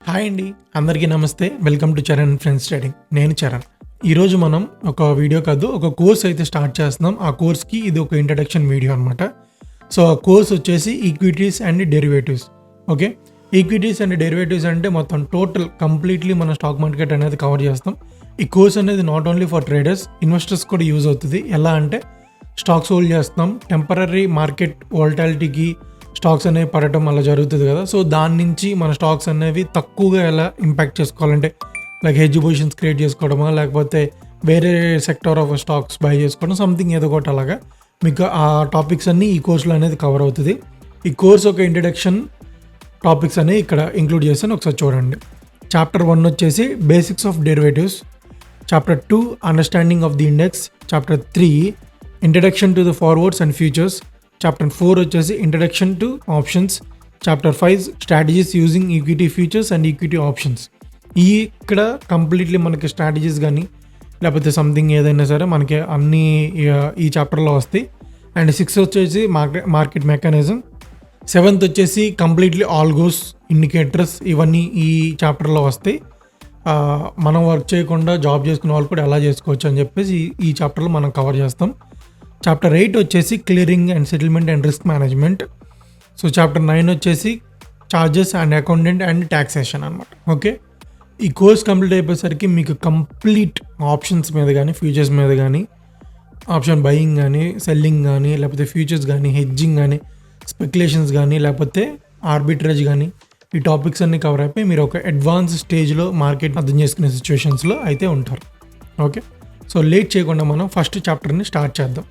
Hi అండి, అందరికీ నమస్తే. Welcome to Charan friends trading. నేను చరణ్. ఈరోజు మనం ఒక వీడియో కాదు, ఒక కోర్స్ అయితే స్టార్ట్ చేస్తున్నాం. ఆ కోర్స్కి ఇది ఒక ఇంట్రడక్షన్ వీడియో అనమాట. సో ఆ కోర్స్ వచ్చేసి equities and derivatives. Okay, equities and derivatives అంటే మొత్తం టోటల్ కంప్లీట్లీ మన స్టాక్ మార్కెట్ అనేది కవర్ చేస్తాం. ఈ కోర్స్ అనేది not only for traders, investors కూడా యూజ్ అవుతుంది. ఎలా అంటే స్టాక్స్ హోల్డ్ చేస్తున్నాం, టెంపరీ మార్కెట్ వోల్టాలిటీకి స్టాక్స్ అనేవి పడటం అలా జరుగుతుంది కదా. సో దాని నుంచి మన స్టాక్స్ అనేవి తక్కువగా ఎలా ఇంపాక్ట్ చేసుకోవాలంటే లైక్ హెడ్జ్ పొజిషన్స్ క్రియేట్ చేసుకోవడమా, లేకపోతే వేరే సెక్టర్ ఆఫ్ స్టాక్స్ బై చేసుకోవడం, సంథింగ్ ఏదో ఒకటి అలాగా మీకు ఆ టాపిక్స్ అన్నీ ఈ కోర్సులో అనేది కవర్ అవుతుంది. ఈ కోర్స్ ఒక ఇంట్రడక్షన్ టాపిక్స్ అనేవి ఇక్కడ ఇంక్లూడ్ చేస్తాను, ఒకసారి చూడండి. చాప్టర్ 1 వచ్చేసి basics of derivatives, chapter 2 understanding of the index, chapter 3 introduction to the forwards and futures, chapter 4 వచ్చేసి introduction to options, chapter 5 strategies using equity futures and equity options. ఇక్కడ completely మనకి strategies కానీ లేకపోతే something ఏదైనా సరే మనకి అన్నీ ఈ చాప్టర్లో వస్తాయి. అండ్ 6 వచ్చేసి మార్కెట్ మెకానిజం, 7th వచ్చేసి కంప్లీట్లీ ఆల్గోస్, ఇండికేటర్స్, ఇవన్నీ ఈ చాప్టర్లో వస్తాయి. మనం వర్క్ చేయకుండా జాబ్ చేసుకునే వాళ్ళు కూడా ఎలా చేసుకోవచ్చు అని చెప్పేసి ఈ చాప్టర్లో మనం కవర్ చేస్తాం. చాప్టర్ 8 వచ్చేసి clearing and settlement and risk management. So chapter 9 వచ్చేసి charges and accountant and taxation అనమాట. ఓకే, ఈ కోర్స్ కంప్లీట్ అయిపోయేసరికి మీకు కంప్లీట్ ఆప్షన్స్ మీద కానీ ఫ్యూచర్స్ మీద కానీ, ఆప్షన్ బయింగ్ కానీ సెల్లింగ్ కానీ లేకపోతే ఫ్యూచర్స్ కానీ హెడ్జింగ్ కానీ స్పెక్యులేషన్స్ కానీ లేకపోతే ఆర్బిట్రేజ్ కానీ ఈ టాపిక్స్ అన్నీ కవర్ అయిపోయి మీరు ఒక అడ్వాన్స్ స్టేజ్లో మార్కెట్ అర్థం చేసుకునే సిచ్యువేషన్స్లో అయితే ఉంటారు. ఓకే, సో లేట్ చేయకుండా మనం ఫస్ట్ చాప్టర్ని స్టార్ట్ చేద్దాం.